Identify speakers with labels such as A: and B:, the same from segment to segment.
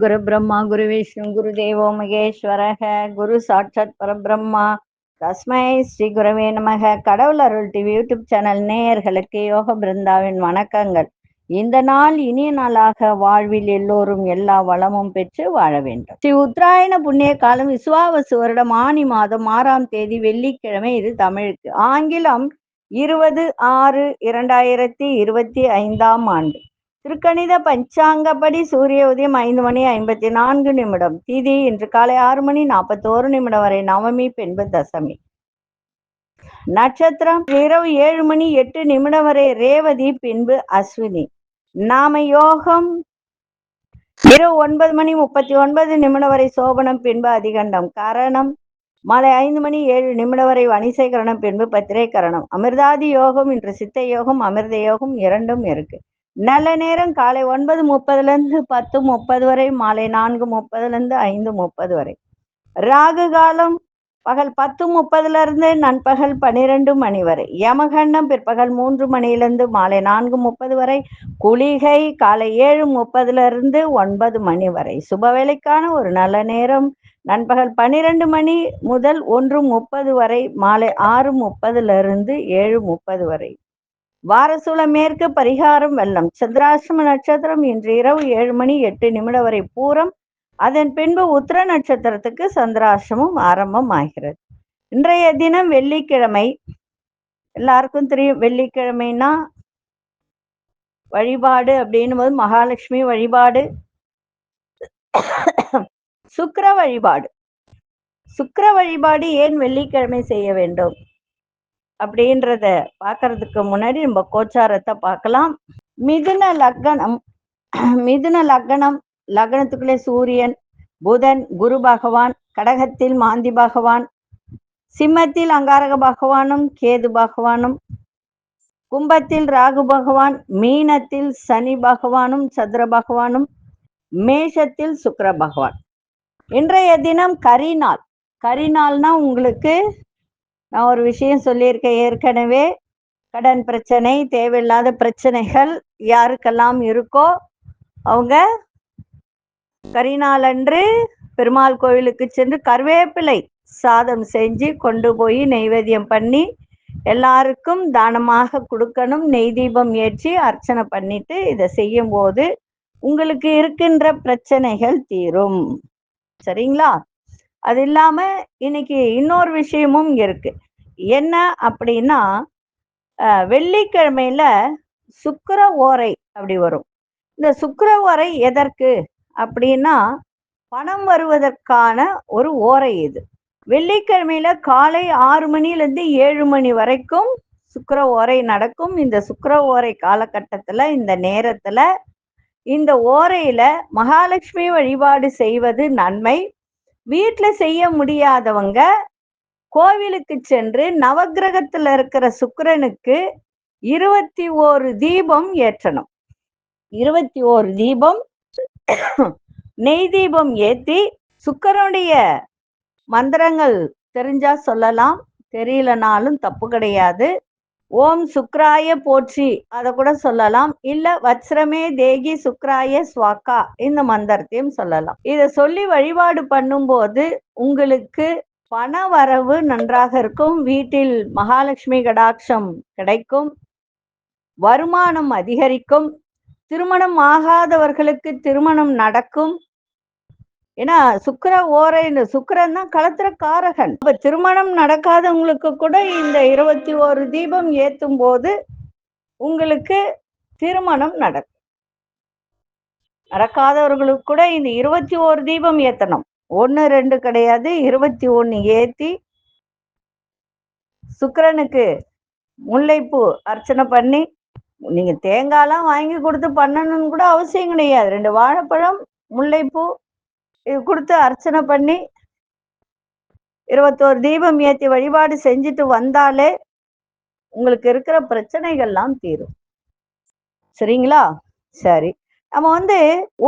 A: குரு பிரம்மா குரு விஷ்ணு குரு தேவோ மகேஸ்வரக குரு சாட்சாத் பரபிரம்மா தஸ்மை ஸ்ரீ குருவே நமக. கடவுள் அருள் டிவி யூடியூப் சேனல் நேயர்களுக்கு யோக பிருந்தாவின் வணக்கங்கள். இந்த நாள் இனிய நாளாக வாழ்வில் எல்லோரும் எல்லா வளமும் பெற்று வாழ வேண்டும். ஸ்ரீ உத்தராயண புண்ணிய காலம் விசுவாவசு வருடம் ஆனி மாதம் 6ஆம் தேதி வெள்ளிக்கிழமை. இது தமிழுக்கு. ஆங்கிலம் 20/6/2025 ஆண்டு. திருக்கணித பஞ்சாங்கப்படி சூரிய உதயம் 5:54 திதி இன்று காலை 6:41 வரை நவமி பின்பு தசமி. நட்சத்திரம் இரவு 7:08 வரை ரேவதி பின்பு அஸ்வினி. நாம யோகம் இரவு 9:39 வரை சோபனம் பின்பு அதிகண்டம். கரணம் மாலை 5:07 வரை வணிசை கரணம் பின்பு பத்திரை கரணம். அமிர்தாதி யோகம் இன்று சித்த யோகம் அமிர்த யோகம் இரண்டும் இருக்கு. நல்ல நேரம் காலை 9:30 10:30 வரை, மாலை 4:30 5:30 வரை. ராகு காலம் பகல் 10:30 நண்பகல் 12 மணி வரை. யமகண்டம் பிற்பகல் 3 மணியிலிருந்து மாலை 4:30 வரை. குளிகை காலை 7:30 9 மணி வரை. சுபவேளைக்கான ஒரு நல்ல நேரம் நண்பகல் 12 மணி முதல் 1:30 வரை, மாலை 6:30 7:30 வரை. வாரசூல மேற்கு பரிகாரம் வெள்ளம். சந்திராசிரம நட்சத்திரம் இன்று இரவு 7:08 வரை பூரம். அதன் பின்பு உத்திர நட்சத்திரத்துக்கு சந்திராசிரமம் ஆரம்பம் ஆகிறது. இன்றைய தினம் வெள்ளிக்கிழமை. எல்லாருக்கும் தெரியும் வெள்ளிக்கிழமைனா வழிபாடு அப்படின்னும் போது மகாலட்சுமி வழிபாடு, சுக்கிர வழிபாடு. சுக்கிர வழிபாடு ஏன் வெள்ளிக்கிழமை செய்ய வேண்டும் அப்படின்றத பார்க்கறதுக்கு முன்னாடி நம்ம கோச்சாரத்தை பார்க்கலாம். மிதுன லக்னம். லக்னத்துக்குள்ளே சூரியன், புதன், குரு பகவான், கடகத்தில் மாந்தி பகவான், சிம்மத்தில் அங்காரக பகவானும் கேது பகவானும், கும்பத்தில் ராகு பகவான், மீனத்தில் சனி பகவானும் சந்திர பகவானும், மேஷத்தில் சுக்கிர பகவான். இன்றைய தினம் கரிநாள். கரிநாள்னா உங்களுக்கு நான் ஒரு விஷயம் சொல்லியிருக்கேன் ஏற்கனவே. கடன் பிரச்சனை, தேவையில்லாத பிரச்சனைகள் யாருக்கெல்லாம் இருக்கோ அவங்க கரிநாள் அன்று பெருமாள் கோவிலுக்கு சென்று கருவேப்பிலை சாதம் செஞ்சு கொண்டு போய் நெய்வேத்தியம் பண்ணி எல்லாருக்கும் தானமாக கொடுக்கணும். நெய் தீபம் ஏற்றி அர்ச்சனை பண்ணிட்டு இதை செய்யும் போது உங்களுக்கு இருக்கின்ற பிரச்சனைகள் தீரும். சரிங்களா? அது இல்லாம இன்னைக்கு இன்னொரு விஷயமும் இருக்கு. என்ன அப்படின்னா, வெள்ளிக்கிழமையில சுக்கிர ஓரை அப்படி வரும். இந்த சுக்கிர ஓரை எதற்கு அப்படின்னா, பணம் வருவதற்கான ஒரு ஓரை இது. வெள்ளிக்கிழமையில காலை 6 மணிலேருந்து 7 மணி வரைக்கும் சுக்கிர ஓரை நடக்கும். இந்த சுக்கிர ஓரை காலகட்டத்துல, இந்த நேரத்துல, இந்த ஓரையில மகாலட்சுமி வழிபாடு செய்வது நன்மை. வீட்டுல செய்ய முடியாதவங்க கோவிலுக்கு சென்று நவக்கிரகத்துல இருக்கிற சுக்கிரனுக்கு 21 தீபம் ஏற்றணும். 21 தீபம் நெய் தீபம் ஏத்தி சுக்கிரனுடைய மந்திரங்கள் தெரிஞ்சா சொல்லலாம், தெரியலனாலும் தப்பு கிடையாது. ஓம் சுக்ராய போற்றி அதை கூட சொல்லலாம். இல்ல வத்ரமே தேகி சுக்ராய ஸ்வாக்கா இந்த மந்திரத்தையும் சொல்லலாம். இதை சொல்லி வழிபாடு பண்ணும்போது உங்களுக்கு பண வரவு நன்றாக இருக்கும். வீட்டில் மகாலட்சுமி கடாட்சம் கிடைக்கும். வருமானம் அதிகரிக்கும். திருமணம் ஆகாதவர்களுக்கு திருமணம் நடக்கும். ஏன்னா சுக்கிர ஓரை, இந்த சுக்கிரன் தான் களத்திர காரகன். இப்ப திருமணம் நடக்காதவங்களுக்கு கூட இந்த 21 தீபம் ஏத்தும் போது உங்களுக்கு திருமணம் நடக்கும். நடக்காதவர்களுக்கு கூட இந்த 21 தீபம் ஏத்தணும். 1 2 கிடையாது, 21 ஏத்தி சுக்கிரனுக்கு முல்லைப்பூ அர்ச்சனை பண்ணி, நீங்க தேங்காய்லாம் வாங்கி கொடுத்து பண்ணணும்னு கூட அவசியம் கிடையாது. 2 வாழைப்பழம் முல்லைப்பூ இது கொடுத்து அர்ச்சனை பண்ணி 21 தீபம் ஏற்றி வழிபாடு செஞ்சுட்டு வந்தாலே உங்களுக்கு இருக்கிற பிரச்சனைகள்லாம் தீரும். சரிங்களா? சரி, நம்ம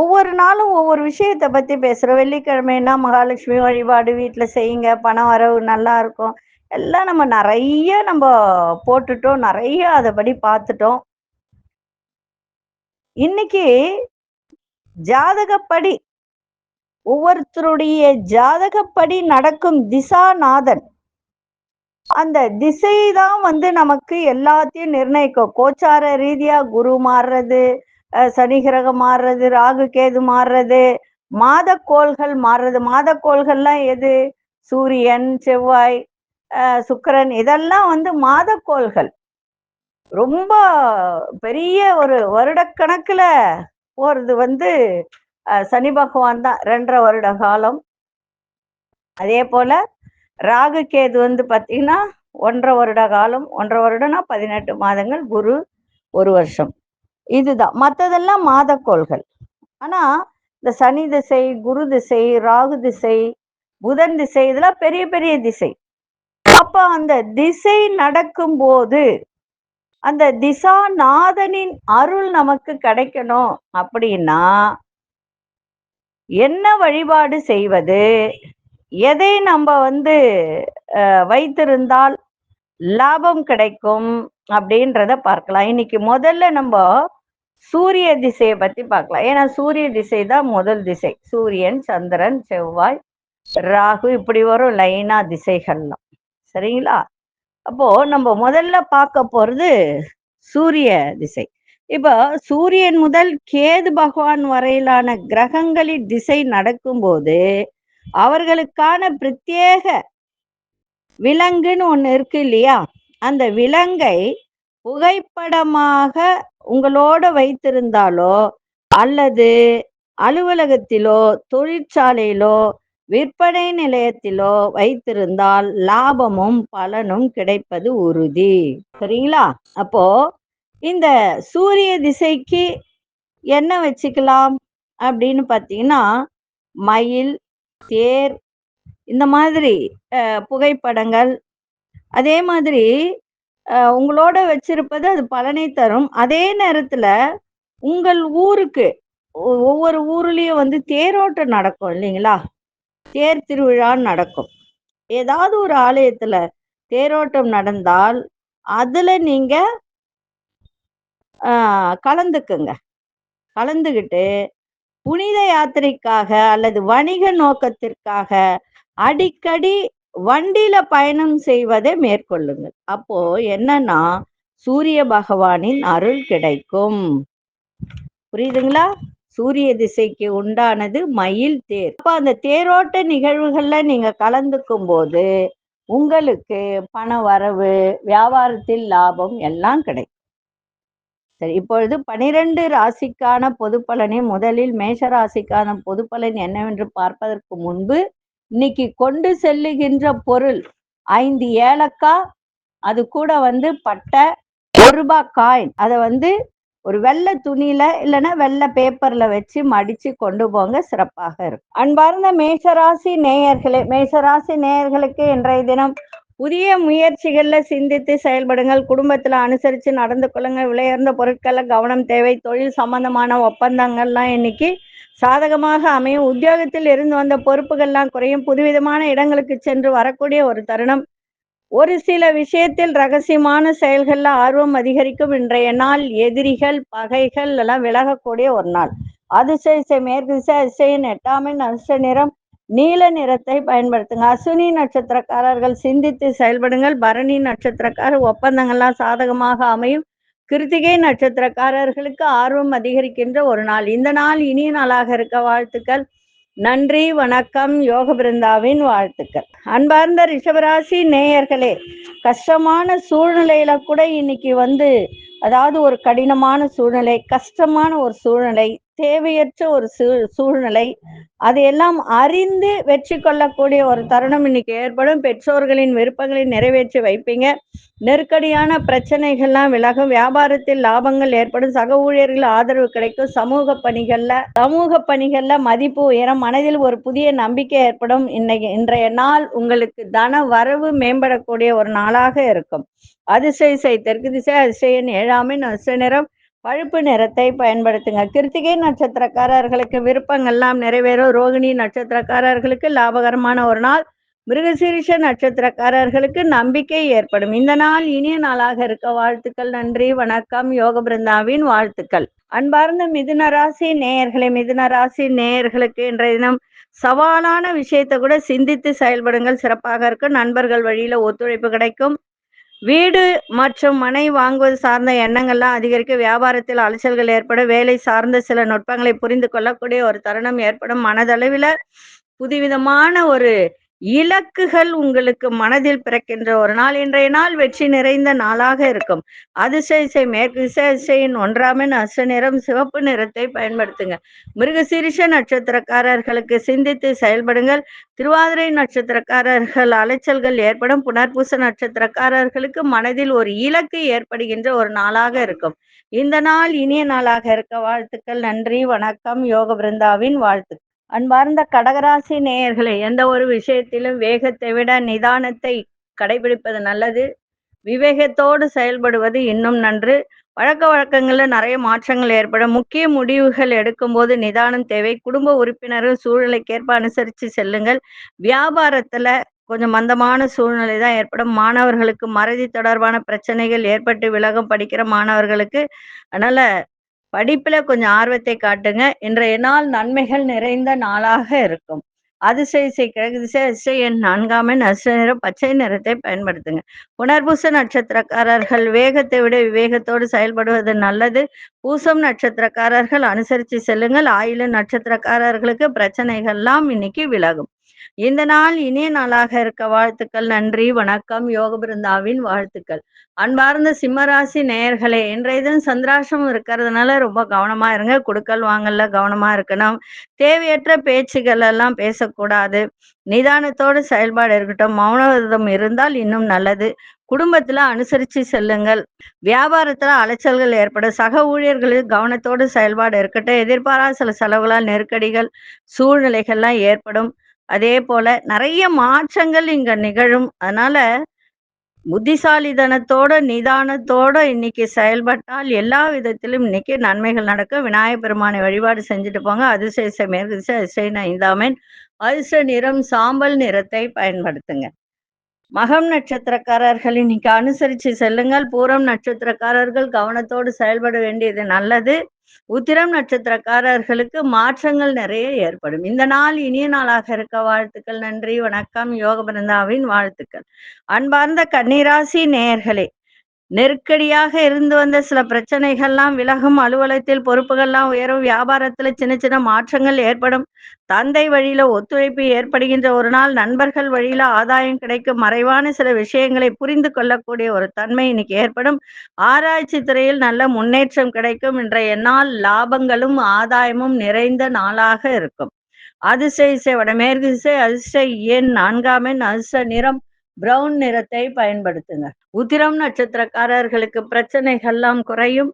A: ஒவ்வொரு நாளும் ஒவ்வொரு விஷயத்தை பத்தி பேசுறோம். வெள்ளிக்கிழமைனா மகாலட்சுமி வழிபாடு வீட்டுல செய்யுங்க, பண வரவு நல்லா இருக்கும், எல்லாம் நம்ம போட்டுட்டோம், நிறைய அதைப்படி பார்த்துட்டோம். இன்னைக்கு ஜாதகப்படி ஒவ்வொருத்தருடைய ஜாதகப்படி நடக்கும் திசாநாதன், அந்த திசை தான் வந்து நமக்கு எல்லாத்தையும் நிர்ணயிக்கும். கோச்சார ரீதியா குரு மாறுறது, சனி கிரகம் மாறுறது, ராகு கேது மாறுறது, மாதக்கோள்கள் மாறுறது. மாதக்கோள்கள்லாம் எது? சூரியன், செவ்வாய், சுக்கிரன், இதெல்லாம் வந்து மாதக்கோள்கள். ரொம்ப பெரிய ஒரு வருடக்கணக்குல போறது வந்து சனி பகவான் தான், 2.5 வருட காலம். அதே போல ராகு கேது வந்து பாத்தீங்கன்னா 1.5 வருட காலம். 1.5 வருடம்னா 18 மாதங்கள். குரு 1 வருஷம். இதுதான். மற்றதெல்லாம் மாதக்கோள்கள். ஆனா இந்த சனி திசை, குரு திசை, ராகு திசை, புதன் திசை, இதெல்லாம் பெரிய பெரிய திசை. அப்ப அந்த திசை நடக்கும் போது அந்த திசாநாதனின் அருள் நமக்கு கிடைக்கணும் அப்படின்னா என்ன வழிபாடு செய்வது, எதை நம்ம வந்து வைத்திருந்தால் லாபம் கிடைக்கும் அப்படின்றத பார்க்கலாம். இன்னைக்கு முதல்ல நம்ம சூரிய திசையை பத்தி பார்க்கலாம். ஏன்னா சூரிய திசை தான் முதல் திசை. சூரியன், சந்திரன், செவ்வாய், ராகு, இப்படி வரும் லைனா திசைகள்லாம். சரிங்களா? அப்போ நம்ம முதல்ல பார்க்க போறது சூரிய திசை. இப்போ சூரியன் முதல் கேது பகவான் வரையிலான கிரகங்களின் திசை நடக்கும்போது அவர்களுக்கான பிரத்யேக விலங்குன்னு ஒண்ணு இருக்கு இல்லையா? அந்த விலங்கை புகைப்படமாக உங்களோட வைத்திருந்தாலோ அல்லது அலுவலகத்திலோ தொழிற்சாலையிலோ விற்பனை நிலையத்திலோ வைத்திருந்தால் லாபமும் பலனும் கிடைப்பது உறுதி. சரிங்களா? அப்போ இந்த சூரிய திசைக்கு என்ன வச்சுக்கலாம் அப்படின்னு பார்த்தீங்கன்னா, மயில், தேர், இந்த மாதிரி புகைப்படங்கள், அதே மாதிரி உங்களோட வச்சிருப்பது அது பலனை தரும். அதே நேரத்துல உங்கள் ஊருக்கு ஒவ்வொரு ஊர்லயும் வந்து தேரோட்டம் நடக்கும் இல்லைங்களா? தேர் திருவிழான்னு நடக்கும். ஏதாவது ஒரு ஆலயத்துல தேரோட்டம் நடந்தால் அதுல நீங்க கலந்துக்குங்க. கலந்துகிட்டு புனித யாத்திரைக்காக அல்லது வணிக நோக்கத்திற்காக அடிக்கடி வண்டியில பயணம் செய்வதை மேற்கொள்ளுங்கள். அப்போ என்னன்னா சூரிய பகவானின் அருள் கிடைக்கும். புரியுதுங்களா? சூரிய திசைக்கு உண்டானது மயில், தேர். அப்ப அந்த தேரோட்ட நிகழ்வுகள்ல நீங்க கலந்துக்கும் போது உங்களுக்கு பண வரவு, வியாபாரத்தில் லாபம் எல்லாம் கிடைக்கும். சரி, இப்பொழுது 12 ராசிக்கான பொது பலனை முதலில் மேஷ ராசிக்கான பொது பலன் என்னவென்று பார்ப்பதற்கு முன்பு, இன்னைக்கு கொண்டு செல்லுகின்ற பொருள் 5 ஏலக்காய், அது கூட வந்து பட்டை, 1 ரூபாய் காயின், அதை வந்து ஒரு வெள்ளை துணியில இல்லைன்னா வெள்ளை பேப்பர்ல வச்சு மடிச்சு கொண்டு போங்க, சிறப்பாக இருக்கும். அன்பார்ந்த மேஷராசி நேயர்களே, மேஷராசி நேயர்களுக்கு இன்றைய தினம் புதிய முயற்சிகள்ல சிந்தித்து செயல்படுங்கள். குடும்பத்துல அனுசரித்து நடந்து கொள்ளுங்கள். விலையுயர்ந்த பொருட்கள்ல கவனம் தேவை. தொழில் சம்பந்தமான ஒப்பந்தங்கள்லாம் இன்னைக்கு சாதகமாக அமையும். உத்தியோகத்தில் இருந்து வந்த பொறுப்புகள்லாம் குறையும். புதுவிதமான இடங்களுக்கு சென்று வரக்கூடிய ஒரு தருணம். ஒரு சில விஷயத்தில் ரகசியமான செயல்கள்ல ஆர்வம் அதிகரிக்கும். இன்றைய நாள் எதிரிகள், பகைகள் எல்லாம் விலகக்கூடிய ஒரு நாள். அதிசய மேற்கு திசை, அதிசயின் 8ஆம் அதிர்ஷ்ட நிறம் நீல நிறத்தை பயன்படுத்துங்க. அஸ்வினி நட்சத்திரக்காரர்கள் சிந்தித்து செயல்படுங்கள். பரணி நட்சத்திரக்காரர் ஒப்பந்தங்கள்லாம் சாதகமாக அமையும். கிருத்திகை நட்சத்திரக்காரர்களுக்கு ஆர்வம் அதிகரிக்கின்ற ஒரு நாள். இந்த நாள் இனிய நாளாக இருக்க வாழ்த்துக்கள். நன்றி, வணக்கம். யோக பிருந்தாவின் வாழ்த்துக்கள். அன்பார்ந்த ரிஷபராசி நேயர்களே, கஷ்டமான சூழ்நிலையில கூட இன்னைக்கு வந்து, அதாவது ஒரு கடினமான சூழ்நிலை, கஷ்டமான ஒரு சூழ்நிலை, தேவையற்ற ஒரு சூழ்நிலை, அதையெல்லாம் அறிந்து வெற்றி கொள்ளக்கூடிய ஒரு தருணம் இன்னைக்கு ஏற்படும். பெற்றோர்களின் விருப்பங்களை நிறைவேற்றி வைப்பீங்க. நெருக்கடியான பிரச்சனைகள்லாம் விலகும். வியாபாரத்தில் லாபங்கள் ஏற்படும். சக ஊழியர்கள் ஆதரவு கிடைக்கும். சமூக பணிகள்ல மதிப்பு உயரும். மனதில் ஒரு புதிய நம்பிக்கை ஏற்படும். இன்றைய நாள் உங்களுக்கு தன வரவு மேம்படக்கூடிய ஒரு நாளாக இருக்கும். அதிசய தெற்கு திசை, அதிசயன் 7ஆம் அதிர்ஷ்ட நிறம் பழுப்பு நிறத்தை பயன்படுத்துங்க. கிருத்திகை நட்சத்திரக்காரர்களுக்கு விருப்பங்கள்லாம் நிறைவேறும். ரோகிணி நட்சத்திரக்காரர்களுக்கு லாபகரமான ஒரு நாள். மிருகசீரிஷ நட்சத்திரக்காரர்களுக்கு நம்பிக்கை ஏற்படும். இந்த நாள் இனிய நாளாக இருக்க வாழ்த்துக்கள். நன்றி, வணக்கம். யோக பிருந்தாவின் வாழ்த்துக்கள். அன்பார்ந்த மிதுன ராசி நேயர்களே, மிதுன ராசி நேயர்களுக்கு இன்றைய தினம் சவாலான விஷயத்தை கூட சிந்தித்து செயல்படுங்கள், சிறப்பாக இருக்கும். நண்பர்கள் வழியில ஒத்துழைப்பு கிடைக்கும். வீடு மற்றும் மனை வாங்குவது சார்ந்த எண்ணங்கள்லாம் அதிகரிக்கும். வியாபாரத்தில் அலைச்சல்கள் ஏற்படும். வேலை சார்ந்த சில நுட்பங்களை புரிந்து கொள்ளக்கூடிய ஒரு தருணம் ஏற்படும். மனதளவில புதுவிதமான ஒரு இலக்குகள் உங்களுக்கு மனதில் பிறக்கின்ற ஒரு நாள். இன்றைய நாள் வெற்றி நிறைந்த நாளாக இருக்கும். அதிசய மேற்கு திசை அதிசயின் 1ஆம் எண் அசு நிறம் சிவப்பு நிறத்தை பயன்படுத்துங்க. மிருகசீரிஷ நட்சத்திரக்காரர்களுக்கு சிந்தித்து செயல்படுங்கள். திருவாதிரை நட்சத்திரக்காரர்கள் அலைச்சல்கள் ஏற்படும். புனர்பூச நட்சத்திரக்காரர்களுக்கு மனதில் ஒரு இலக்கு ஏற்படுகின்ற ஒரு நாளாக இருக்கும். இந்த நாள் இனிய நாளாக இருக்க வாழ்த்துக்கள். நன்றி, வணக்கம். யோக பிருந்தாவின் வாழ்த்துக்கள். அன்பார்ந்த கடகராசி நேயர்களே, எந்த ஒரு விஷயத்திலும் வேகத்தை விட நிதானத்தை கடைபிடிப்பது நல்லது. விவேகத்தோடு செயல்படுவது இன்னும் நன்று. பழக்க வழக்கங்கள்ல நிறைய மாற்றங்கள் ஏற்படும். முக்கிய முடிவுகள் எடுக்கும்போது நிதானம் தேவை. குடும்ப உறுப்பினர்கள் சூழ்நிலைக்கேற்ப அனுசரித்து செல்லுங்கள். வியாபாரத்துல கொஞ்சம் மந்தமான சூழ்நிலை தான் ஏற்படும். மாணவர்களுக்கு மறதி தொடர்பான பிரச்சனைகள் ஏற்பட்டு விலகும். படிக்கிற மாணவர்களுக்கு அதனால படிப்புல கொஞ்சம் ஆர்வத்தை காட்டுங்க. இன்றைய நாள் நன்மைகள் நிறைந்த நாளாக இருக்கும். அதிசய கிழக்கு திசை அதிசய எண் 4ஆம் எண் அசு நிறம் பச்சை நிறத்தை பயன்படுத்துங்க. புனர்பூச நட்சத்திரக்காரர்கள் வேகத்தை விட விவேகத்தோடு செயல்படுவது நல்லது. பூசம் நட்சத்திரக்காரர்கள் அனுசரித்து செல்லுங்கள். ஆயிலம் நட்சத்திரக்காரர்களுக்கு பிரச்சனைகள்லாம் இன்னைக்கு விலகும். இந்த நாள் இனிய நாளாக இருக்க வாழ்த்துக்கள். நன்றி, வணக்கம். யோக பிருந்தாவின் வாழ்த்துக்கள். அன்பார்ந்த சிம்மராசி நேயர்களே, இன்றைய தினம் சந்திராஷ்டமம் இருக்கிறதுனால ரொம்ப கவனமா இருங்க. குடுக்கல் வாங்கல்ல கவனமா இருக்கணும். தேவையற்ற பேச்சுகள் எல்லாம் பேசக்கூடாது. நிதானத்தோடு செயல்பாடு இருக்கட்டும். மௌன விரதம் இருந்தால் இன்னும் நல்லது. குடும்பத்துல அனுசரித்து செல்லுங்கள். வியாபாரத்துல அலைச்சல்கள் ஏற்படும். சக ஊழியர்களுக்கு கவனத்தோடு செயல்பாடு இருக்கட்டும். எதிர்பாராத சில செலவுகளால் நெருக்கடிகள் சூழ்நிலைகள்லாம் ஏற்படும். அதே போல நிறைய மாற்றங்கள் இங்க நிகழும். அதனால புத்திசாலித்தனத்தோட நிதானத்தோட இன்னைக்கு செயல்பட்டால் எல்லா விதத்திலும் இன்னைக்கு நன்மைகள் நடக்கும். விநாயகர் பெருமானை வழிபாடு செஞ்சுட்டு போங்க. அதிசய மேற்கு திசை அதிசய 5ஆம் எண் அதிர்ஷ்ட நிறம் சாம்பல் நிறத்தை பயன்படுத்துங்க. மகம் நட்சத்திரக்காரர்கள் இன்னைக்கு அனுசரித்து செல்லுங்கள். பூரம் நட்சத்திரக்காரர்கள் கவனத்தோடு செயல்பட வேண்டியது நல்லது. உத்திரம் நட்சத்திரக்காரர்களுக்கு மாற்றங்கள் நிறைய ஏற்படும். இந்த நாள் இனிய நாளாக இருக்க வாழ்த்துக்கள். நன்றி, வணக்கம். யோக பிருந்தாவின் வாழ்த்துக்கள். அன்பார்ந்த கன்னிராசி நேயர்களே, நெருக்கடியாக இருந்து வந்த சில பிரச்சனைகள்லாம் விலகும். அலுவலகத்தில் பொறுப்புகள்லாம் உயரும். வியாபாரத்துல சின்ன சின்ன மாற்றங்கள் ஏற்படும். தந்தை வழியில ஒத்துழைப்பு ஏற்படுகின்ற ஒரு நாள். நண்பர்கள் வழியில ஆதாயம் கிடைக்கும். மறைவான சில விஷயங்களை புரிந்து கொள்ளக்கூடிய ஒரு தன்மை இன்னைக்கு ஏற்படும். ஆராய்ச்சி துறையில் நல்ல முன்னேற்றம் கிடைக்கும். இன்றைய நாள் லாபங்களும் ஆதாயமும் நிறைந்த நாளாக இருக்கும். அதிசய வடமேற்கு திசை அதிர்ஷ்ட எண் 4ஆம் எண் அதிர்ஷ்ட நிறம் பிரவுன் நிறத்தை பயன்படுத்துங்க. உத்திரம் நட்சத்திரக்காரர்களுக்கு பிரச்சனைகள்லாம் குறையும்.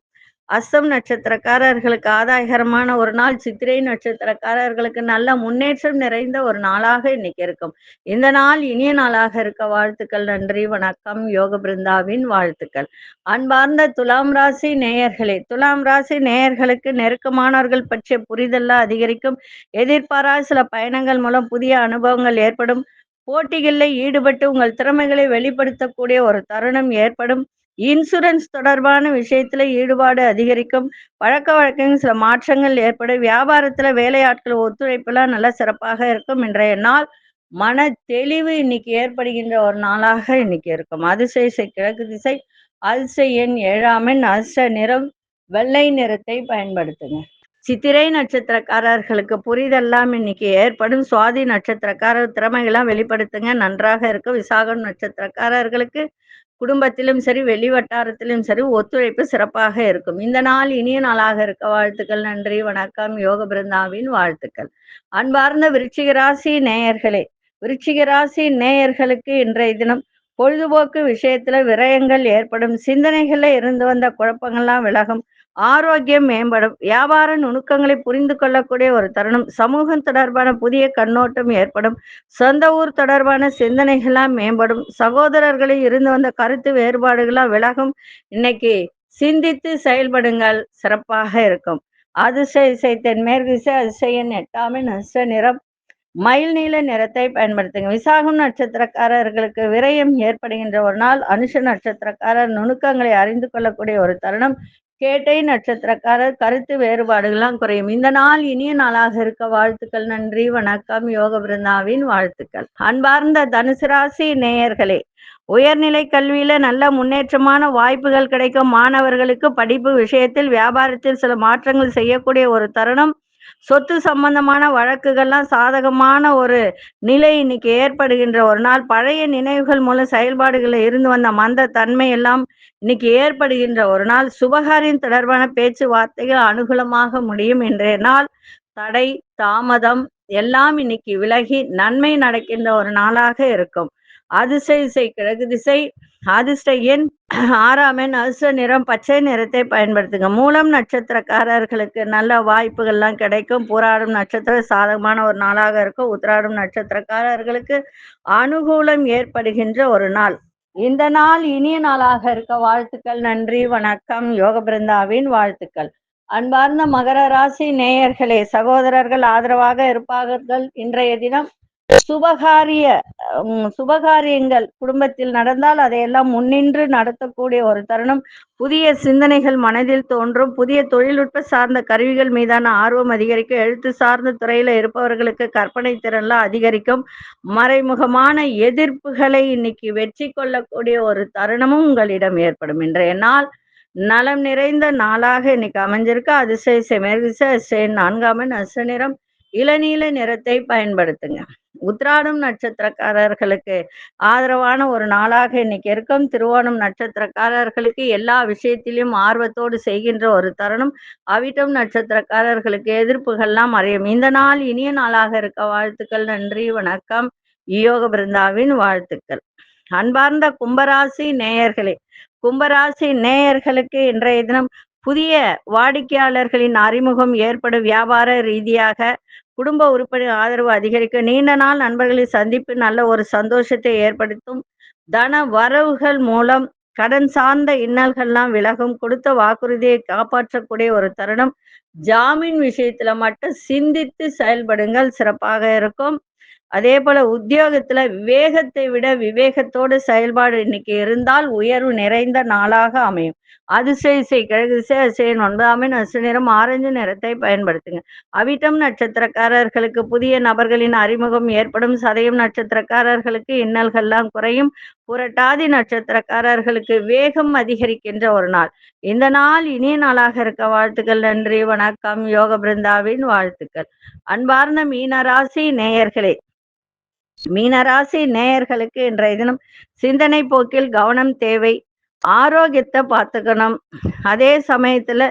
A: அஸ்தம் நட்சத்திரக்காரர்களுக்கு ஆதாயகரமான ஒரு நாள். சித்திரை நட்சத்திரக்காரர்களுக்கு நல்ல முன்னேற்றம் நிறைந்த ஒரு நாளாக இன்னைக்கு இருக்கும். இந்த நாள் இனிய நாளாக இருக்க வாழ்த்துக்கள். நன்றி, வணக்கம். யோக பிருந்தாவின் வாழ்த்துக்கள். அன்பார்ந்த துலாம் ராசி நேயர்களே, துலாம் ராசி நேயர்களுக்கு நெருக்கமானவர்கள் பற்றிய புரிதல் அதிகரிக்கும். எதிர்பாராத சில பயணங்கள் மூலம் புதிய அனுபவங்கள் ஏற்படும். போட்டிகளில் ஈடுபட்டு உங்கள் திறமைகளை வெளிப்படுத்தக்கூடிய ஒரு தருணம் ஏற்படும். இன்சூரன்ஸ் தொடர்பான விஷயத்துல ஈடுபாடு அதிகரிக்கும். பழக்க வழக்கங்கள் சில மாற்றங்கள் ஏற்படும். வியாபாரத்துல வேலையாட்கள் ஒத்துழைப்புலாம் நல்ல சிறப்பாக இருக்கும். இன்றைய நாள் மன தெளிவு இன்னைக்கு ஏற்படுகின்ற ஒரு நாளாக இன்னைக்கு இருக்கும். அதிசய கிழக்கு திசை அதிசய எண் 7ஆம் எண் அதிர்ஷ்ட நிறம் வெள்ளை நிறத்தை பயன்படுத்துங்க. சித்திரை நட்சத்திரக்காரர்களுக்கு புரிதெல்லாம் இன்னைக்கு ஏற்படும். சுவாதி நட்சத்திரக்காரர் திறமைகள்லாம் வெளிப்படுத்துங்க, நன்றாக இருக்கும். விசாகம் நட்சத்திரக்காரர்களுக்கு குடும்பத்திலும் சரி வெளி வட்டாரத்திலும் சரி ஒத்துழைப்பு சிறப்பாக இருக்கும். இந்த நாள் இனிய நாளாக இருக்க வாழ்த்துக்கள். நன்றி, வணக்கம். யோக பிருந்தாவின் வாழ்த்துக்கள். அன்பார்ந்த விருச்சிக ராசி நேயர்களே, விருச்சிக ராசி நேயர்களுக்கு இன்றைய தினம் பொழுதுபோக்கு விஷயத்துல விரயங்கள் ஏற்படும். சிந்தனைகள்ல இருந்து வந்த குழப்பங்கள்லாம் விலகும். ஆரோக்கியம் மேம்படும். வியாபார நுணுக்கங்களை புரிந்து கொள்ளக்கூடிய ஒரு தருணம். சமூகம் தொடர்பான புதிய கண்ணோட்டம் ஏற்படும். சொந்த ஊர் தொடர்பான சிந்தனைகள்லாம் மேம்படும். சகோதரர்களில் இருந்து வந்த கருத்து வேறுபாடுகளாம் விலகும். இன்னைக்கு சிந்தித்து செயல்படுங்கள், சிறப்பாக இருக்கும். அதிசய தென்மேற்கு திசை அதிசய எண் 8ஆம் எண் அதிர்ஷ்ட நிறம் மயில் நீல நிறத்தை பயன்படுத்துங்க. விசாகம் நட்சத்திரக்காரர்களுக்கு விரயம் ஏற்படுகின்ற ஒரு நாள். அனுஷ நட்சத்திரக்காரர் நுணுக்கங்களை அறிந்து கொள்ளக்கூடிய ஒரு தருணம். கேட்டை நட்சத்திரக்காரர் கருத்து வேறுபாடுகள்லாம் குறையும். இந்த நாள் இனிய நாளாக இருக்க வாழ்த்துக்கள். நன்றி, வணக்கம். யோக பிருந்தாவின் வாழ்த்துக்கள். அன்பார்ந்த தனுசு ராசி நேயர்களே, உயர்நிலை கல்வியில நல்ல முன்னேற்றமான வாய்ப்புகள் கிடைக்கும். மாணவர்களுக்கு படிப்பு விஷயத்தில் வியாபாரத்தில் சில மாற்றங்கள் செய்யக்கூடிய ஒரு தருணம். சொத்து சம்பந்தமான வழக்குகள்லாம் சாதகமான ஒரு நிலை இன்னைக்கு ஏற்படுகின்ற ஒரு நாள். பழைய நினைவுகள் மூலம் செயல்பாடுகளில் இருந்து வந்த மந்த தன்மை எல்லாம் இன்னைக்கு ஏற்படுகின்ற ஒரு நாள். சுபகாரியம் தொடர்பான பேச்சுவார்த்தைகள் அனுகூலமாக முடியும். இன்றைய நாள் தடை தாமதம் எல்லாம் இன்னைக்கு விலகி நன்மை நடக்கின்ற ஒரு நாளாக இருக்கும். அதிர்ஷ்ட திசை கிழக்கு திசை. அதிர்ஷ்ட எண் 6ஆம் எண். அதிர்ஷ்ட நிறம் பச்சை நிறத்தை பயன்படுத்துங்க. மூலம் நட்சத்திரக்காரர்களுக்கு நல்ல வாய்ப்புகள்லாம் கிடைக்கும். பூராடம் நட்சத்திரம் சாதகமான ஒரு நாளாக இருக்கும். உத்திராடம் நட்சத்திரக்காரர்களுக்கு அனுகூலம் ஏற்படுகின்ற ஒரு நாள். இந்த நாள் இனிய நாளாக இருக்க வாழ்த்துக்கள். நன்றி, வணக்கம். யோக பிருந்தாவின் வாழ்த்துக்கள். அன்பார்ந்த மகர ராசி நேயர்களே, சகோதரர்கள் ஆதரவாக இருப்பார்கள். இன்றைய தினம் சுபகாரியங்கள் குடும்பத்தில் நடந்தால் அதையெல்லாம் முன்னின்று நடத்தக்கூடிய ஒரு தருணம். புதிய சிந்தனைகள் மனதில் தோன்றும். புதிய தொழில்நுட்ப சார்ந்த கருவிகள் மீதான ஆர்வம் அதிகரிக்கும். எழுத்து சார்ந்த துறையில இருப்பவர்களுக்கு கற்பனை திறன்லாம் அதிகரிக்கும். மறைமுகமான எதிர்ப்புகளை இன்னைக்கு வெற்றி கொள்ளக்கூடிய ஒரு தருணமும் உங்களிடம் ஏற்படும். இன்றைய நாள் நலம் நிறைந்த நாளாக இன்னைக்கு அமைஞ்சிருக்கு. அதிசய மேற்திசை. 4ஆம் எண். அதிர்ஷ்ட நிறம் இளநீல நிறத்தை பயன்படுத்துங்க. உத்திராடம் நட்சத்திரக்காரர்களுக்கு ஆதரவான ஒரு நாளாக இன்னைக்கு இருக்கும். திருவோணம் நட்சத்திரக்காரர்களுக்கு எல்லா விஷயத்திலும் ஆர்வத்தோடு செய்கின்ற ஒரு தருணம். அவிட்டம் நட்சத்திரக்காரர்களுக்கு எதிர்ப்புகள்லாம் மறையும். இந்த நாள் இனிய நாளாக இருக்க வாழ்த்துக்கள். நன்றி, வணக்கம். யோக பிருந்தாவின் வாழ்த்துக்கள். அன்பார்ந்த கும்பராசி நேயர்களே, கும்பராசி நேயர்களுக்கு இன்றைய தினம் புதிய வாடிக்கையாளர்களின் அறிமுகம் ஏற்படும். வியாபார ரீதியாக குடும்ப உறுப்பினர் ஆதரவு அதிகரிக்கும். நீண்ட நாள் நண்பர்களின் சந்திப்பு நல்ல ஒரு சந்தோஷத்தை ஏற்படுத்தும். தன வரவுகள் மூலம் கடன் சார்ந்த இன்னல்கள்லாம் விலகும். கொடுத்த வாக்குறுதியை காப்பாற்றக்கூடிய ஒரு தருணம். ஜாமீன் விஷயத்துல மட்டும் சிந்தித்து செயல்படுங்கள், சிறப்பாக இருக்கும். அதே போல உத்தியோகத்துல விவேகத்தை விட விவேகத்தோடு செயல்பாடு இன்னைக்கு இருந்தால் உயர்வு நிறைந்த நாளாக அமையும். அதிசய கிழக்கு திசை. அதிசய 9ஆம் எண். அதிர்ஷ்ட நிறம் ஆரஞ்சு நிறத்தை பயன்படுத்துங்க. அவிட்டம் நட்சத்திரக்காரர்களுக்கு புதிய நபர்களின் அறிமுகம் ஏற்படும். சதயம் நட்சத்திரக்காரர்களுக்கு இன்னல்கள்லாம் குறையும். புரட்டாதி நட்சத்திரக்காரர்களுக்கு வேகம் அதிகரிக்கின்ற ஒரு நாள். இந்த நாள் இனிய நாளாக இருக்க வாழ்த்துக்கள். நன்றி, வணக்கம். யோக பிருந்தாவின் வாழ்த்துக்கள். அன்பார்ந்த மீனராசி நேயர்களே, மீனராசி நேயர்களுக்கு இன்றைய தினம் சிந்தனை போக்கில் கவனம் தேவை. ஆரோக்கியத்தை பார்த்துக்கணும். அதே சமயத்துல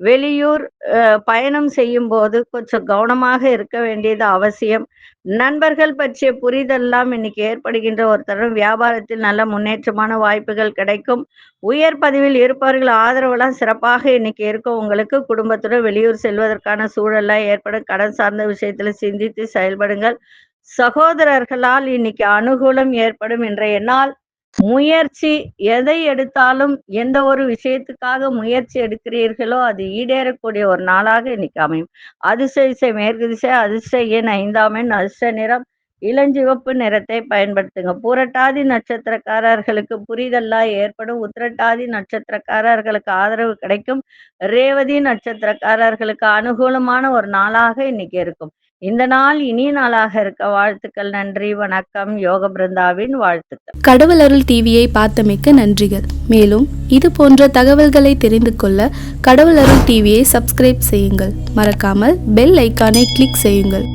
A: வெளியூர் பயணம் செய்யும் போது கொஞ்சம் கவனமாக இருக்க வேண்டியது அவசியம். நண்பர்கள் பற்றிய புரிதெல்லாம் இன்னைக்கு ஏற்படுகின்ற ஒரு தருணம். வியாபாரத்தில் நல்ல முன்னேற்றமான வாய்ப்புகள் கிடைக்கும். உயர் பதவியில் இருப்பவர்கள் ஆதரவுலாம் சிறப்பாக இன்னைக்கு இருக்கும். உங்களுக்கு குடும்பத்துடன் வெளியூர் செல்வதற்கான சூழல்லாம் ஏற்படும். கடன் சார்ந்த விஷயத்துல சிந்தித்து செயல்படுங்கள். சகோதரர்களால் இன்னைக்கு அனுகூலம் ஏற்படும். இன்றைய நாள் முயற்சி எதை எடுத்தாலும் எந்த ஒரு விஷயத்துக்காக முயற்சி எடுக்கிறீர்களோ அது ஈடேறக்கூடிய ஒரு நாளாக இன்னைக்கு அமையும். அதிர்ஷ்ட திசை மேற்கு திசை. அதிர்ஷ்ட எண் 5ஆம் எண். அதிர்ஷ்ட நிறம் இளஞ்சிவப்பு நிறத்தை பயன்படுத்துங்க. பூரட்டாதி நட்சத்திரக்காரர்களுக்கு புரிதல்லாம் ஏற்படும். உத்திரட்டாதி நட்சத்திரக்காரர்களுக்கு ஆதரவு கிடைக்கும். ரேவதி நட்சத்திரக்காரர்களுக்கு அனுகூலமான ஒரு நாளாக இன்னைக்கு இருக்கும். இந்த நாள் இனிய நாளாக இருக்க வாழ்த்துக்கள். நன்றி, வணக்கம். யோக பிருந்தாவின் வாழ்த்துக்கள்.
B: கடவுள் அருள் டிவியை பார்த்தமைக்கு நன்றிகள். மேலும் இது போன்ற தகவல்களை தெரிந்து கொள்ள கடவுள் அருள் டிவியை சப்ஸ்கிரைப் செய்யுங்கள். மறக்காமல் பெல் ஐக்கானை கிளிக் செய்யுங்கள்.